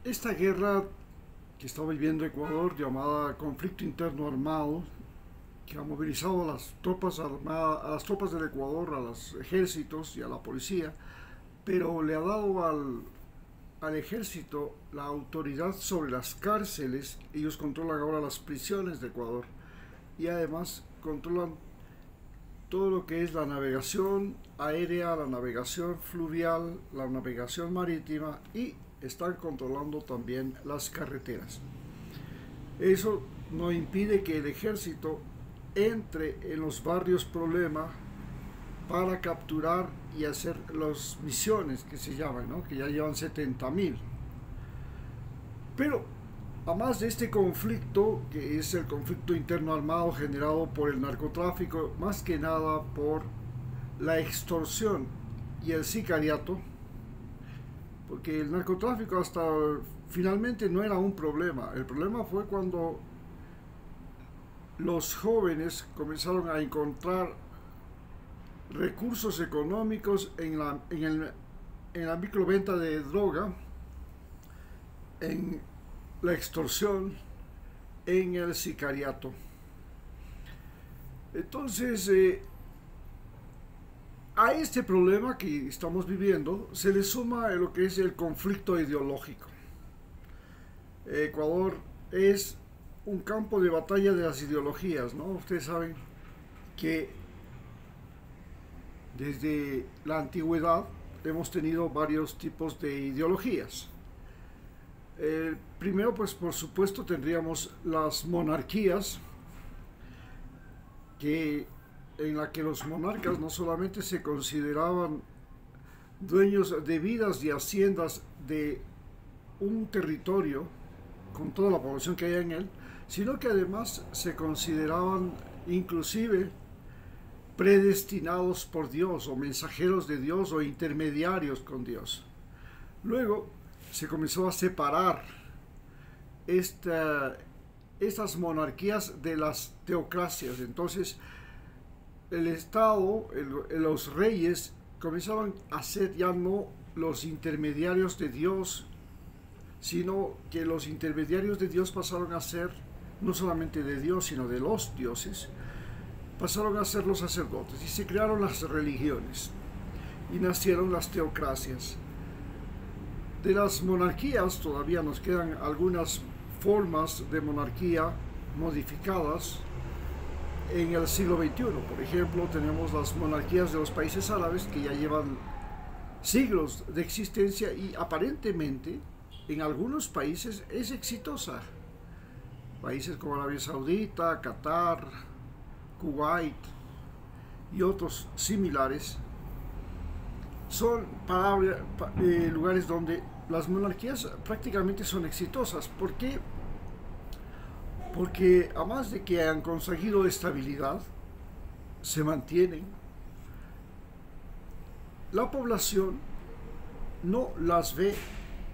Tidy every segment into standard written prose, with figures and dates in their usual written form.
Esta guerra que está viviendo Ecuador, llamada conflicto interno armado, que ha movilizado a las tropas armadas, a las tropas del Ecuador, a los ejércitos y a la policía, pero le ha dado al ejército la autoridad sobre las cárceles. Ellos controlan ahora las prisiones de Ecuador y además controlan todo lo que es la navegación aérea, la navegación fluvial, la navegación marítima, y están controlando también las carreteras. Eso no impide que el ejército entre en los barrios problema para capturar y hacer las misiones que se llaman, ¿no? Que ya llevan 70.000. Pero además de este conflicto, que es el conflicto interno armado generado por el narcotráfico, más que nada por la extorsión y el sicariato, porque el narcotráfico hasta finalmente no era un problema. El problema fue cuando los jóvenes comenzaron a encontrar recursos económicos en la microventa de droga, en la extorsión, en el sicariato. Entonces, a este problema que estamos viviendo se le suma lo que es el conflicto ideológico. Ecuador es un campo de batalla de las ideologías, ¿no? Ustedes saben que desde la antigüedad hemos tenido varios tipos de ideologías. Primero, pues por supuesto tendríamos las monarquías, en la que los monarcas no solamente se consideraban dueños de vidas y haciendas de un territorio con toda la población que hay en él, sino que además se consideraban inclusive predestinados por Dios, o mensajeros de Dios, o intermediarios con Dios. Luego se comenzó a separar estas monarquías de las teocracias. Entonces el Estado, los reyes comenzaban a ser ya no los intermediarios de Dios, sino que los intermediarios de Dios pasaron a ser no solamente de Dios, sino de los dioses. Pasaron a ser los sacerdotes y se crearon las religiones y nacieron las teocracias. De las monarquías todavía nos quedan algunas formas de monarquía modificadas en el siglo XXI. Por ejemplo, tenemos las monarquías de los países árabes, que ya llevan siglos de existencia y aparentemente en algunos países es exitosa. Países como Arabia Saudita, Qatar, Kuwait y otros similares son lugares donde las monarquías prácticamente son exitosas. ¿Por qué? Porque además de que han conseguido estabilidad, se mantienen. La población no las ve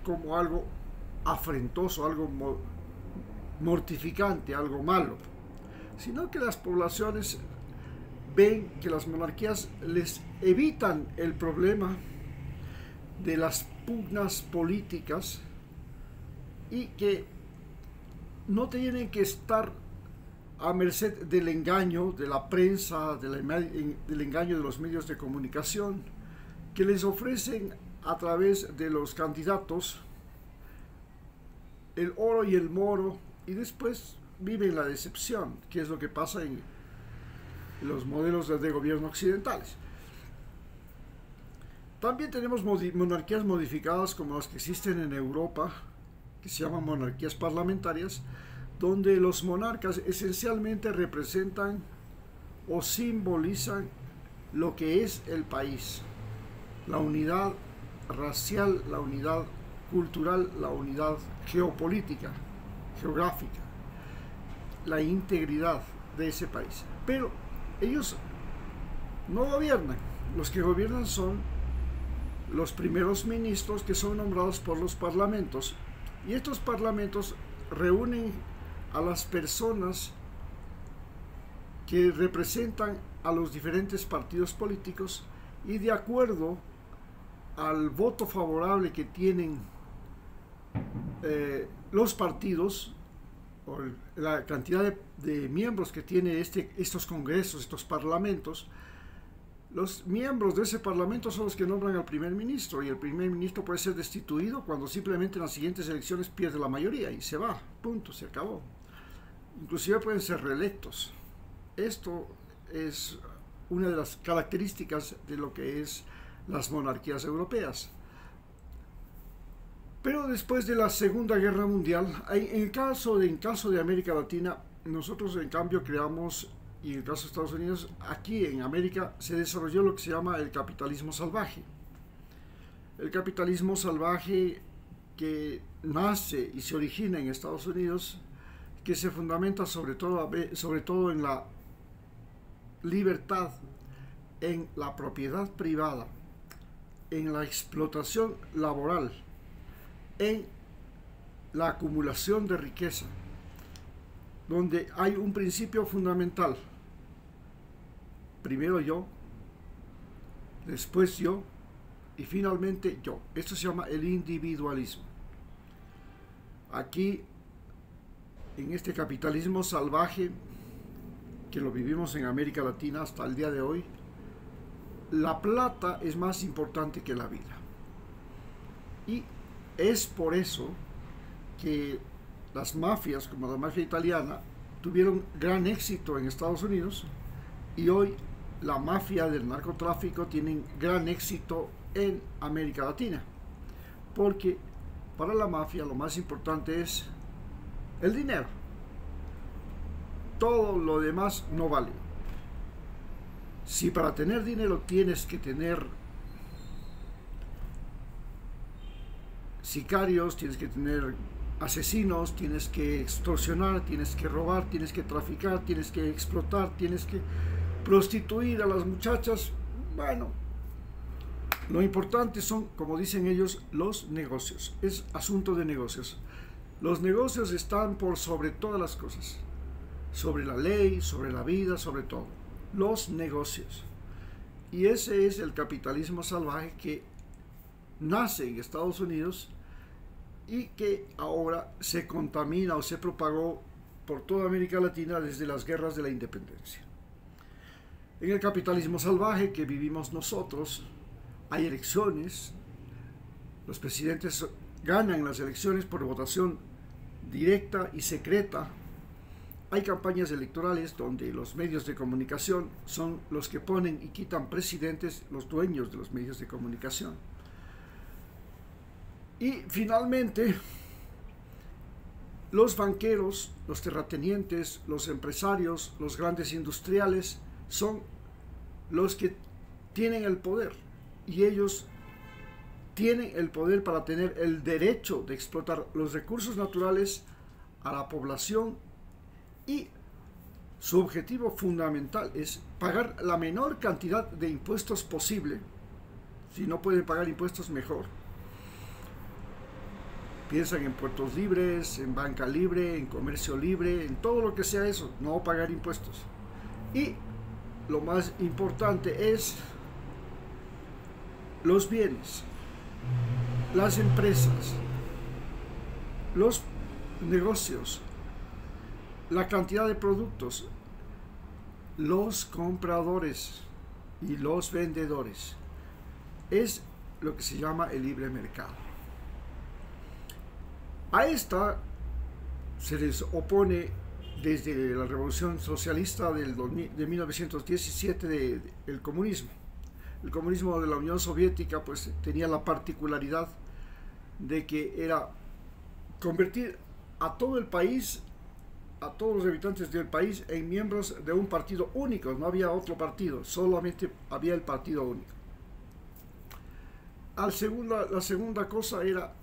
como algo afrentoso, algo mortificante, algo malo, sino que las poblaciones ven que las monarquías les evitan el problema de las pugnas políticas y que no tienen que estar a merced del engaño de la prensa, del engaño de los medios de comunicación, que les ofrecen a través de los candidatos el oro y el moro, y después viven la decepción, que es lo que pasa en los modelos de gobierno occidentales. También tenemos monarquías modificadas como las que existen en Europa, que se llaman monarquías parlamentarias, donde los monarcas esencialmente representan o simbolizan lo que es el país: la unidad racial, la unidad cultural, la unidad geopolítica, geográfica, la integridad de ese país. Pero ellos no gobiernan. Los que gobiernan son los primeros ministros, que son nombrados por los parlamentos, y estos parlamentos reúnen a las personas que representan a los diferentes partidos políticos, y de acuerdo al voto favorable que tienen los partidos, o la cantidad de miembros que tiene estos congresos, estos parlamentos, los miembros de ese parlamento son los que nombran al primer ministro, y el primer ministro puede ser destituido cuando simplemente en las siguientes elecciones pierde la mayoría y se va, punto, se acabó. Inclusive pueden ser reelectos. Esto es una de las características de lo que es las monarquías europeas. Pero después de la Segunda Guerra Mundial, en caso de América Latina, nosotros en cambio creamos, y en el caso de Estados Unidos, aquí en América se desarrolló lo que se llama el capitalismo salvaje. El capitalismo salvaje que nace y se origina en Estados Unidos, que se fundamenta sobre todo en la libertad, en la propiedad privada, en la explotación laboral, en la acumulación de riqueza, donde hay un principio fundamental: primero yo, después yo y finalmente yo. Esto se llama el individualismo. Aquí, en este capitalismo salvaje que lo vivimos en América Latina hasta el día de hoy, la plata es más importante que la vida. Y es por eso que las mafias, como la mafia italiana, tuvieron gran éxito en Estados Unidos, y hoy la mafia del narcotráfico tiene gran éxito en América Latina, porque para la mafia lo más importante es el dinero. Todo lo demás no vale. Si para tener dinero tienes que tener sicarios, tienes que tener asesinos, tienes que extorsionar, tienes que robar, tienes que traficar, tienes que explotar, tienes que prostituir a las muchachas, bueno, lo importante son, como dicen ellos, los negocios. Es asunto de negocios. Los negocios están por sobre todas las cosas, sobre la ley, sobre la vida, sobre todo. Los negocios. Y ese es el capitalismo salvaje que nace en Estados Unidos y que ahora se contamina o se propagó por toda América Latina desde las guerras de la independencia. En el capitalismo salvaje que vivimos nosotros, hay elecciones, los presidentes ganan las elecciones por votación directa y secreta. Hay campañas electorales donde los medios de comunicación son los que ponen y quitan presidentes, los dueños de los medios de comunicación. Y finalmente, los banqueros, los terratenientes, los empresarios, los grandes industriales son los que tienen el poder, y ellos tienen el poder para tener el derecho de explotar los recursos naturales a la población, y su objetivo fundamental es pagar la menor cantidad de impuestos posible. Si no pueden pagar impuestos, mejor. Piensan en puertos libres, en banca libre, en comercio libre, en todo lo que sea eso, no pagar impuestos. Y lo más importante es los bienes, las empresas, los negocios, la cantidad de productos, los compradores y los vendedores. Es lo que se llama el libre mercado. A esta se les opone desde la Revolución Socialista de 1917 el comunismo. El comunismo de la Unión Soviética pues tenía la particularidad de que era convertir a todo el país, a todos los habitantes del país, en miembros de un partido único. No había otro partido, solamente había el partido único. La segunda cosa era: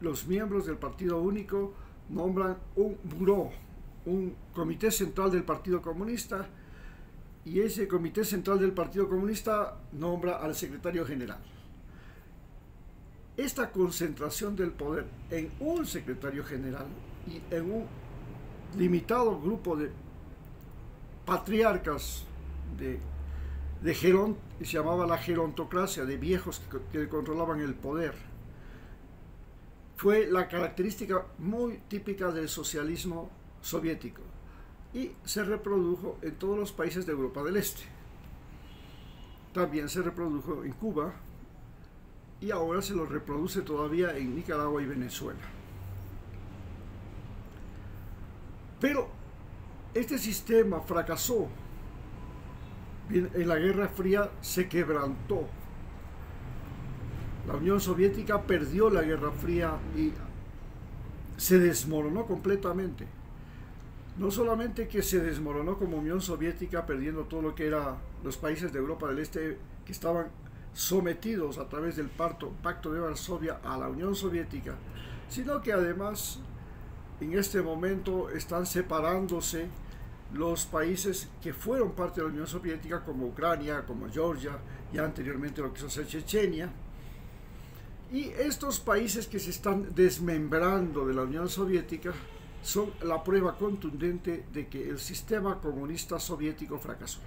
los miembros del partido único nombran un buró, un comité central del Partido Comunista, y ese comité central del Partido Comunista nombra al secretario general. Esta concentración del poder en un secretario general y en un limitado grupo de patriarcas se llamaba la gerontocracia, de viejos que controlaban el poder, fue la característica muy típica del socialismo soviético y se reprodujo en todos los países de Europa del Este. También se reprodujo en Cuba y ahora se lo reproduce todavía en Nicaragua y Venezuela. Pero este sistema fracasó. En la Guerra Fría se quebrantó. La Unión Soviética perdió la Guerra Fría y se desmoronó completamente. No solamente que se desmoronó como Unión Soviética, perdiendo todo lo que eran los países de Europa del Este que estaban sometidos a través del Pacto de Varsovia a la Unión Soviética, sino que además en este momento están separándose los países que fueron parte de la Unión Soviética, como Ucrania, como Georgia, y anteriormente lo que se hace Chechenia. Y estos países que se están desmembrando de la Unión Soviética son la prueba contundente de que el sistema comunista soviético fracasó.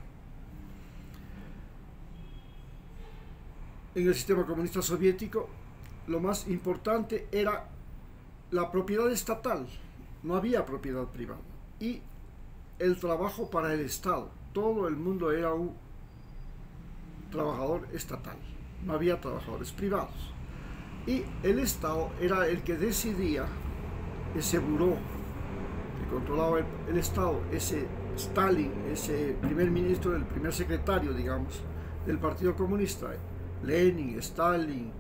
En el sistema comunista soviético, lo más importante era la propiedad estatal, no había propiedad privada, y el trabajo para el Estado. Todo el mundo era un trabajador estatal, no había trabajadores privados. Y el Estado era el que decidía, ese buró que controlaba el Estado, ese Stalin, ese primer ministro, el primer secretario, digamos, del Partido Comunista, Lenin, Stalin,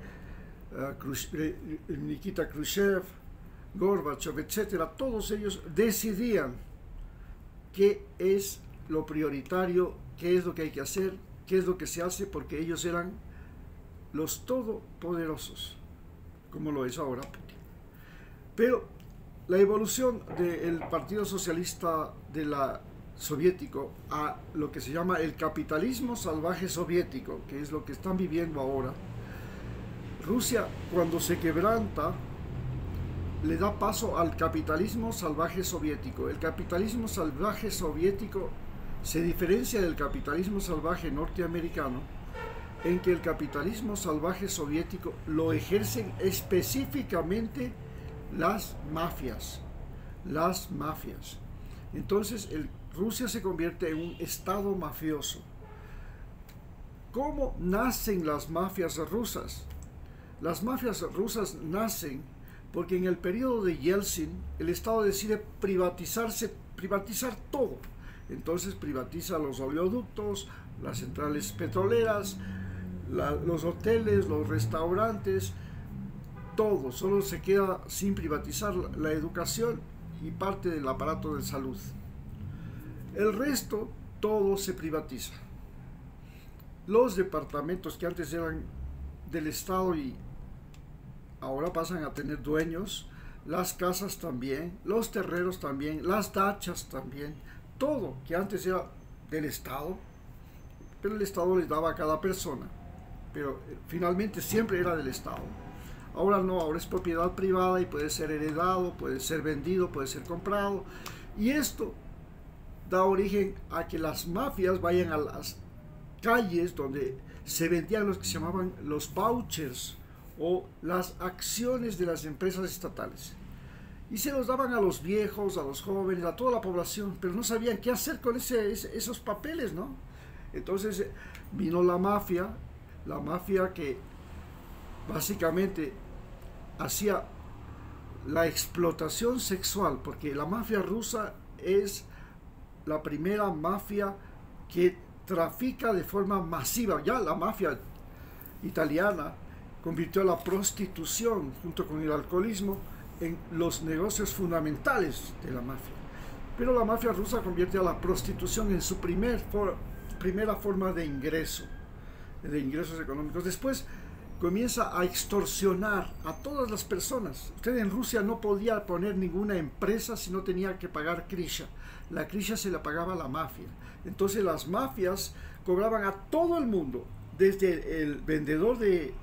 Nikita Khrushchev, Gorbachev, etc., todos ellos decidían qué es lo prioritario, qué es lo que hay que hacer, qué es lo que se hace, porque ellos eran los todopoderosos, como lo es ahora Putin. Pero la evolución del Partido Socialista soviético a lo que se llama el capitalismo salvaje soviético, que es lo que están viviendo ahora, Rusia, cuando se quebranta, le da paso al capitalismo salvaje soviético. El capitalismo salvaje soviético se diferencia del capitalismo salvaje norteamericano en que el capitalismo salvaje soviético lo ejercen específicamente las mafias. Entonces Rusia se convierte en un estado mafioso. ¿Cómo nacen las mafias rusas? Las mafias rusas nacen porque en el periodo de Yeltsin el Estado decide privatizar todo. Entonces privatiza los oleoductos, las centrales petroleras, los hoteles, los restaurantes, todo. Solo se queda sin privatizar la educación y parte del aparato de salud. El resto, todo se privatiza. Los departamentos que antes eran del Estado y ahora pasan a tener dueños, las casas también, los terrenos también, las dachas también, todo que antes era del Estado, pero el Estado les daba a cada persona, pero finalmente siempre era del Estado. Ahora no, ahora es propiedad privada y puede ser heredado, puede ser vendido, puede ser comprado, y esto da origen a que las mafias vayan a las calles donde se vendían los que se llamaban los vouchers o las acciones de las empresas estatales, y se los daban a los viejos, a los jóvenes, a toda la población, pero no sabían qué hacer con esos papeles, ¿no? Entonces vino la mafia que básicamente hacía la explotación sexual, porque la mafia rusa es la primera mafia que trafica de forma masiva. Ya la mafia italiana convirtió la prostitución junto con el alcoholismo en los negocios fundamentales de la mafia. Pero la mafia rusa convierte a la prostitución en su primera forma de ingresos económicos. Después comienza a extorsionar a todas las personas. Usted en Rusia no podía poner ninguna empresa si no tenía que pagar krisha. La krisha se la pagaba la mafia. Entonces las mafias cobraban a todo el mundo, desde el vendedor de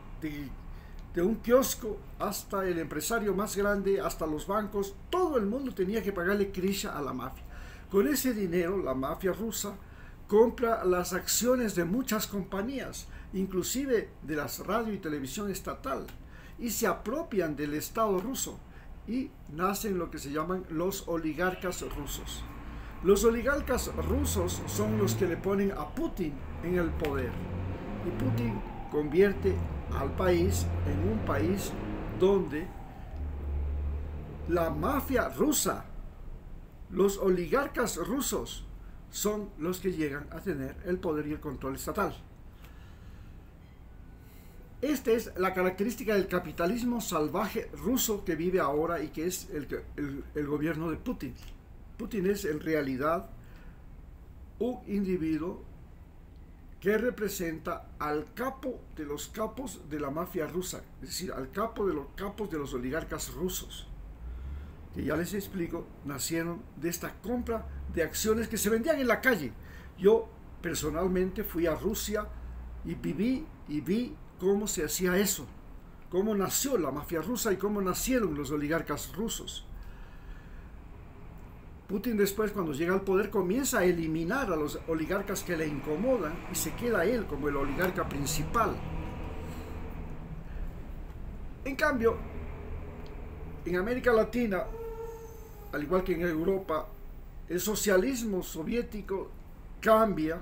un kiosco hasta el empresario más grande, hasta los bancos. Todo el mundo tenía que pagarle krisha a la mafia. Con ese dinero la mafia rusa compra las acciones de muchas compañías, inclusive de las radio y televisión estatal, y se apropian del Estado ruso y nacen lo que se llaman los oligarcas rusos. Los oligarcas rusos son los que le ponen a Putin en el poder y Putin convierte al país en un país donde la mafia rusa, los oligarcas rusos, son los que llegan a tener el poder y el control estatal. Esta es la característica del capitalismo salvaje ruso que vive ahora y que es el gobierno de Putin. Putin es en realidad un individuo que representa al capo de los capos de la mafia rusa, es decir, al capo de los capos de los oligarcas rusos, que ya les explico, nacieron de esta compra de acciones que se vendían en la calle. Yo personalmente fui a Rusia y viví y vi cómo se hacía eso, cómo nació la mafia rusa y cómo nacieron los oligarcas rusos. Putin después, cuando llega al poder, comienza a eliminar a los oligarcas que le incomodan y se queda él como el oligarca principal. En cambio, en América Latina, al igual que en Europa, el socialismo soviético cambia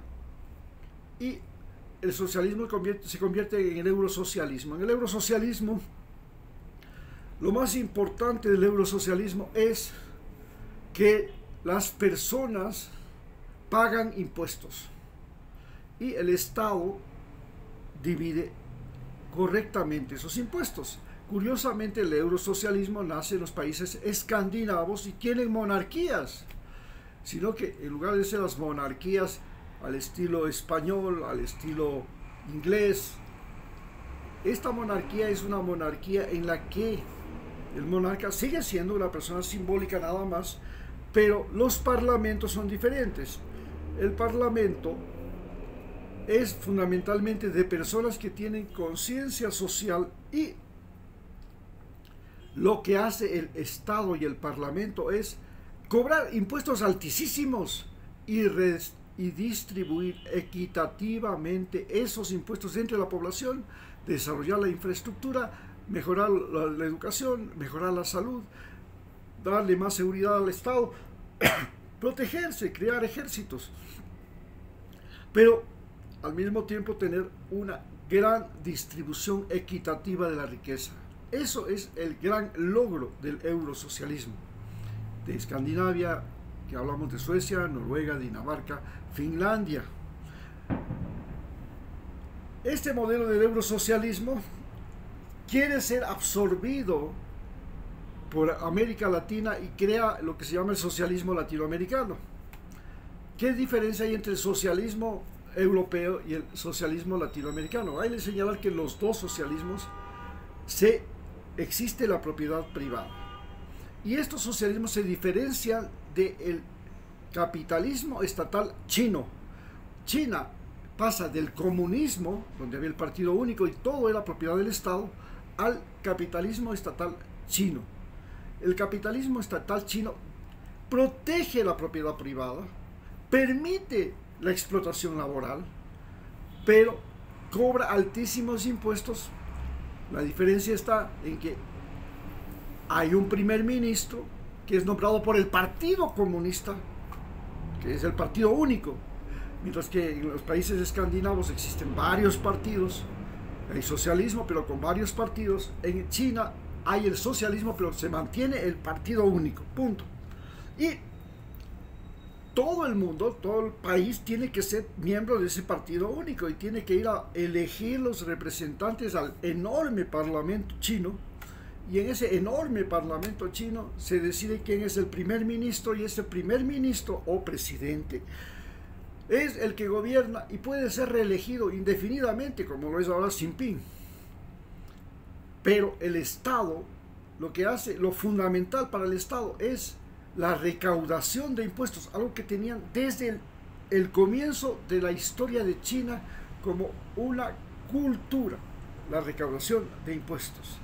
y el socialismo se convierte en el eurosocialismo. En el eurosocialismo, lo más importante del eurosocialismo es que las personas pagan impuestos y el Estado divide correctamente esos impuestos. Curiosamente, el eurosocialismo nace en los países escandinavos y tienen monarquías, sino que en lugar de ser las monarquías al estilo español, al estilo inglés, esta monarquía es una monarquía en la que el monarca sigue siendo una persona simbólica nada más, pero los parlamentos son diferentes. El parlamento es fundamentalmente de personas que tienen conciencia social y lo que hace el Estado y el parlamento es cobrar impuestos altísimos y distribuir equitativamente esos impuestos entre la población, desarrollar la infraestructura, mejorar la educación, mejorar la salud, darle más seguridad al Estado, protegerse, crear ejércitos, pero al mismo tiempo tener una gran distribución equitativa de la riqueza. Eso es el gran logro del eurosocialismo. De Escandinavia, que hablamos de Suecia, Noruega, Dinamarca, Finlandia. Este modelo del eurosocialismo quiere ser absorbido por América Latina y crea lo que se llama el socialismo latinoamericano. ¿Qué diferencia hay entre el socialismo europeo y el socialismo latinoamericano? Hay que señalar que en los dos socialismos existe la propiedad privada. Y estos socialismos se diferencian del capitalismo estatal chino. China pasa del comunismo, donde había el partido único y todo era propiedad del Estado, al capitalismo estatal chino. El capitalismo estatal chino protege la propiedad privada, permite la explotación laboral, pero cobra altísimos impuestos. La diferencia está en que hay un primer ministro que es nombrado por el Partido Comunista, que es el partido único, mientras que en los países escandinavos existen varios partidos. Hay socialismo, pero con varios partidos. En China hay el socialismo, pero se mantiene el partido único, punto. Y todo el mundo, todo el país tiene que ser miembro de ese partido único y tiene que ir a elegir los representantes al enorme parlamento chino. Y en ese enorme parlamento chino se decide quién es el primer ministro, y ese primer ministro o presidente es el que gobierna y puede ser reelegido indefinidamente, como lo es ahora Xi Jinping. Pero el Estado, lo que hace, lo fundamental para el Estado es la recaudación de impuestos, algo que tenían desde el comienzo de la historia de China como una cultura, la recaudación de impuestos.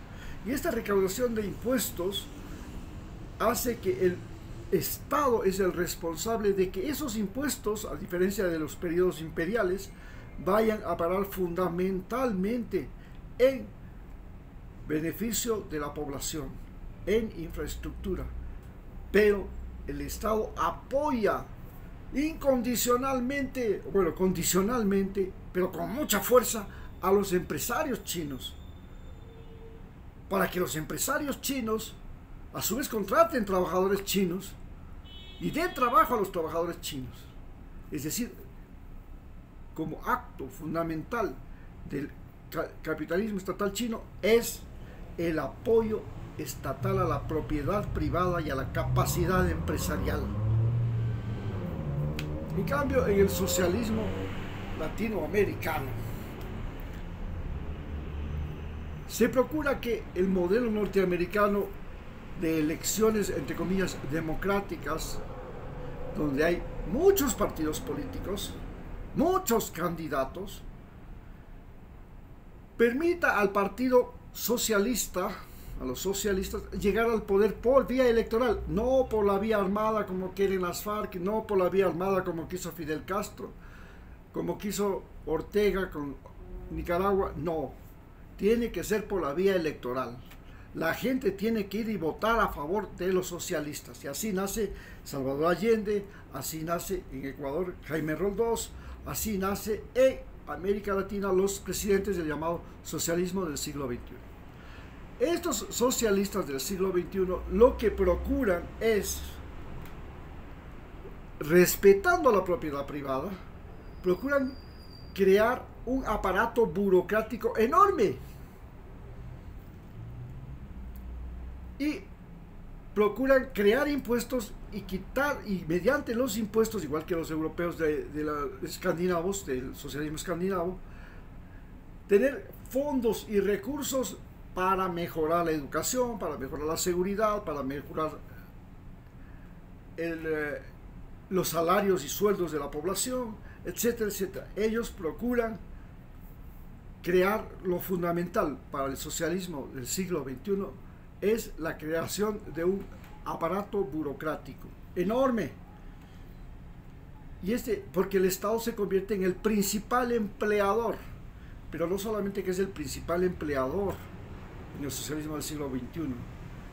Y esta recaudación de impuestos hace que el Estado es el responsable de que esos impuestos, a diferencia de los periodos imperiales, vayan a parar fundamentalmente en beneficio de la población en infraestructura, pero el Estado apoya incondicionalmente, bueno, condicionalmente, pero con mucha fuerza a los empresarios chinos, para que los empresarios chinos a su vez contraten trabajadores chinos y den trabajo a los trabajadores chinos. Es decir, como acto fundamental del capitalismo estatal chino es el apoyo estatal a la propiedad privada y a la capacidad empresarial. En cambio, en el socialismo latinoamericano se procura que el modelo norteamericano de elecciones, entre comillas, democráticas, donde hay muchos partidos políticos, muchos candidatos, permita al partido socialista, a los socialistas, llegar al poder por vía electoral, no por la vía armada como quieren las FARC, no por la vía armada como quiso Fidel Castro, como quiso Ortega con Nicaragua, no, tiene que ser por la vía electoral. La gente tiene que ir y votar a favor de los socialistas, y así nace Salvador Allende, así nace en Ecuador Jaime Roldós, así nace en América Latina los presidentes del llamado socialismo del siglo XXI. Estos socialistas del siglo XXI lo que procuran es, respetando la propiedad privada, procuran crear un aparato burocrático enorme y procuran crear impuestos y quitar, y mediante los impuestos, igual que los europeos de los escandinavos, del socialismo escandinavo, tener fondos y recursos para mejorar la educación, para mejorar la seguridad, para mejorar los salarios y sueldos de la población, etcétera, etcétera. Ellos procuran crear lo fundamental para el socialismo del siglo XXI, es la creación de un aparato burocrático enorme. Y porque el Estado se convierte en el principal empleador, pero no solamente que es el principal empleador en el socialismo del siglo XXI,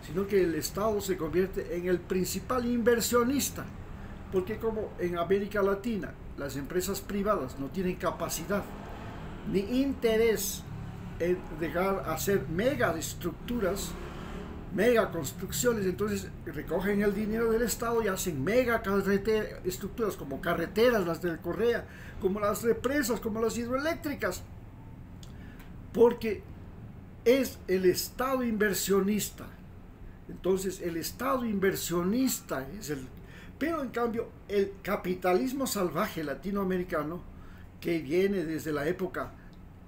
sino que el Estado se convierte en el principal inversionista, porque como en América Latina las empresas privadas no tienen capacidad ni interés en llegar a hacer megaestructuras, mega construcciones, entonces recogen el dinero del Estado y hacen mega estructuras como carreteras, las del Correa, como las represas, como las hidroeléctricas, porque es el Estado inversionista. Entonces el Estado inversionista es el... Pero en cambio el capitalismo salvaje latinoamericano, que viene desde la época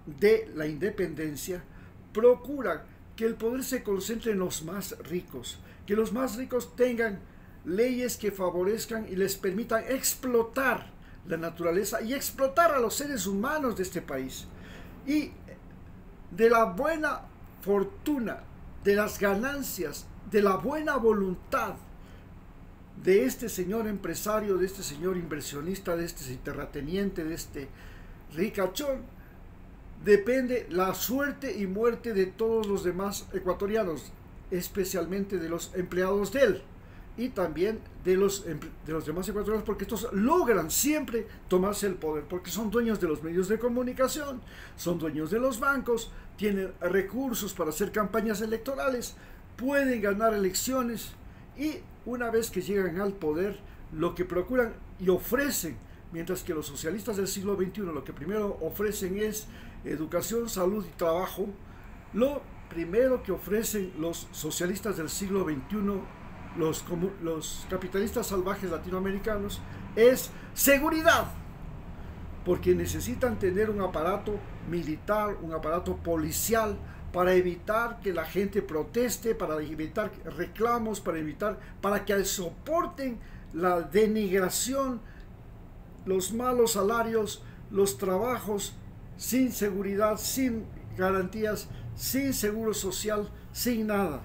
de la independencia, procura que el poder se concentre en los más ricos, que los más ricos tengan leyes que favorezcan y les permitan explotar la naturaleza y explotar a los seres humanos de este país. Y de la buena fortuna, de las ganancias, de la buena voluntad de este señor empresario, de este señor inversionista, de este terrateniente, de este ricachón, depende la suerte y muerte de todos los demás ecuatorianos, especialmente de los empleados de él y también de los demás ecuatorianos, porque estos logran siempre tomarse el poder, porque son dueños de los medios de comunicación, son dueños de los bancos, tienen recursos para hacer campañas electorales, pueden ganar elecciones, y una vez que llegan al poder, lo que procuran y ofrecen, mientras que los socialistas del siglo XXI lo que primero ofrecen es educación, salud y trabajo, lo primero que ofrecen los socialistas del siglo XXI, los capitalistas salvajes latinoamericanos, es seguridad, porque necesitan tener un aparato militar, un aparato policial, para evitar que la gente proteste, para evitar reclamos, para que soporten la denigración, los malos salarios, los trabajos sin seguridad, sin garantías, sin seguro social, sin nada.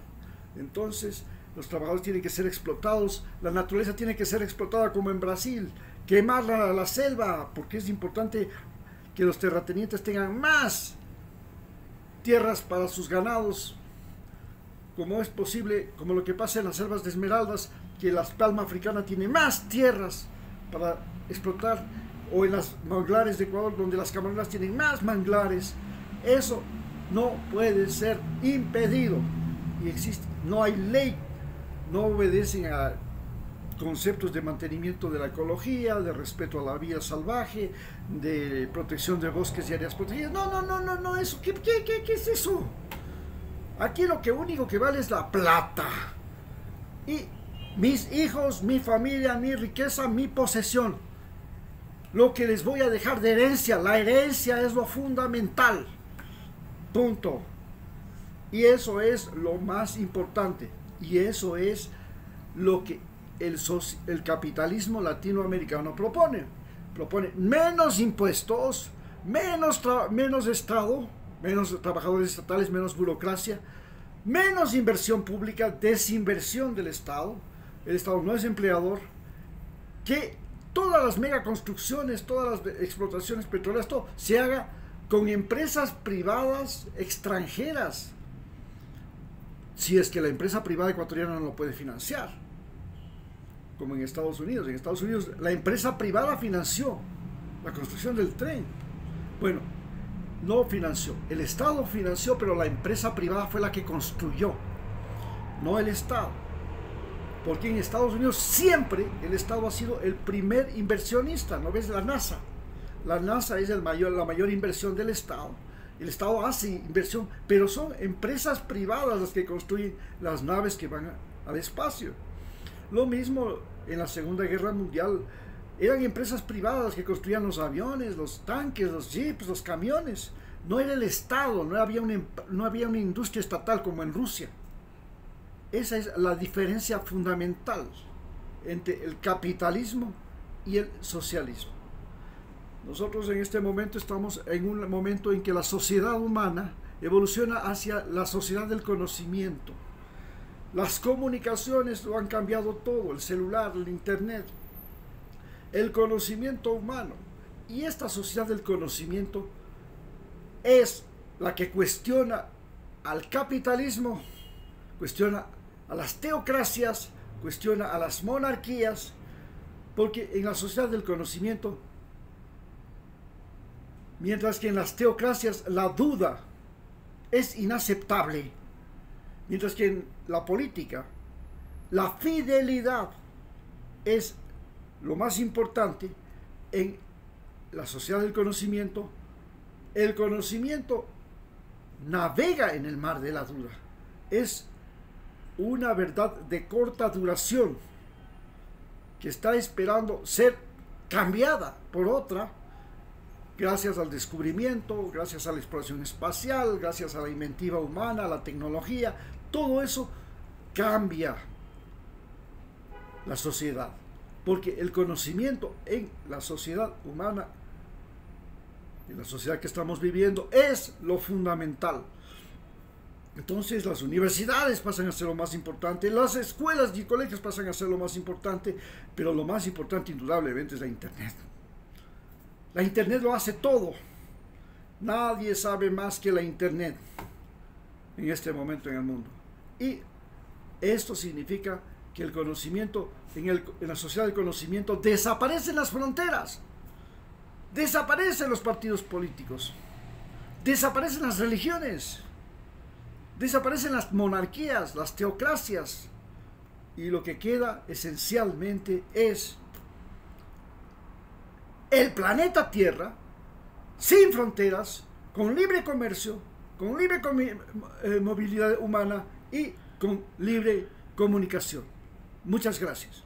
Entonces los trabajadores tienen que ser explotados, la naturaleza tiene que ser explotada como en Brasil, quemar la selva, porque es importante que los terratenientes tengan más tierras para sus ganados, como es posible, como lo que pasa en las selvas de Esmeraldas, que la palma africana tiene más tierras para explotar, o en las manglares de Ecuador, donde las camaroneras tienen más manglares. Eso no puede ser impedido y existe, no hay ley, no obedecen a conceptos de mantenimiento de la ecología, de respeto a la vida salvaje, de protección de bosques y áreas protegidas. No, eso, ¿qué es eso? Aquí lo que único que vale es la plata. Y mis hijos, mi familia, mi riqueza, mi posesión. Lo que les voy a dejar de herencia, la herencia es lo fundamental. Punto. Y eso es lo más importante. Y eso es lo que el capitalismo latinoamericano propone. Propone menos impuestos, menos Estado, menos trabajadores estatales, menos burocracia, menos inversión pública, desinversión del Estado. El Estado no es empleador. Que todas las megaconstrucciones, todas las explotaciones petroleras, todo se haga con empresas privadas extranjeras, si es que la empresa privada ecuatoriana no lo puede financiar, como en Estados Unidos. En Estados Unidos la empresa privada financió la construcción del tren. Bueno, no financió, el Estado financió, pero la empresa privada fue la que construyó, no el Estado. Porque en Estados Unidos siempre el Estado ha sido el primer inversionista. ¿No ves? La NASA. La NASA es la mayor inversión del Estado. El Estado hace inversión, pero son empresas privadas las que construyen las naves que van al espacio. Lo mismo en la Segunda Guerra Mundial. Eran empresas privadas las que construían los aviones, los tanques, los jeeps, los camiones. No era el Estado, no había una industria estatal como en Rusia. Esa es la diferencia fundamental entre el capitalismo y el socialismo. Nosotros en este momento estamos en un momento en que la sociedad humana evoluciona hacia la sociedad del conocimiento. Las comunicaciones lo han cambiado todo, el celular, el internet, el conocimiento humano. Y esta sociedad del conocimiento es la que cuestiona al capitalismo, cuestiona a las teocracias, cuestiona a las monarquías, porque en la sociedad del conocimiento, mientras que en las teocracias la duda es inaceptable, mientras que en la política la fidelidad es lo más importante, en la sociedad del conocimiento, el conocimiento navega en el mar de la duda. Es una verdad de corta duración que está esperando ser cambiada por otra, gracias al descubrimiento, gracias a la exploración espacial, gracias a la inventiva humana, a la tecnología. Todo eso cambia la sociedad, porque el conocimiento en la sociedad humana, en la sociedad que estamos viviendo, es lo fundamental. Entonces las universidades pasan a ser lo más importante, las escuelas y colegios pasan a ser lo más importante, pero lo más importante indudablemente es la Internet. La Internet lo hace todo. Nadie sabe más que la Internet en este momento en el mundo. Y esto significa que el conocimiento, en la sociedad del conocimiento, desaparecen las fronteras, desaparecen los partidos políticos, desaparecen las religiones, desaparecen las monarquías, las teocracias, y lo que queda esencialmente es el planeta Tierra sin fronteras, con libre comercio, con libre movilidad humana y con libre comunicación. Muchas gracias.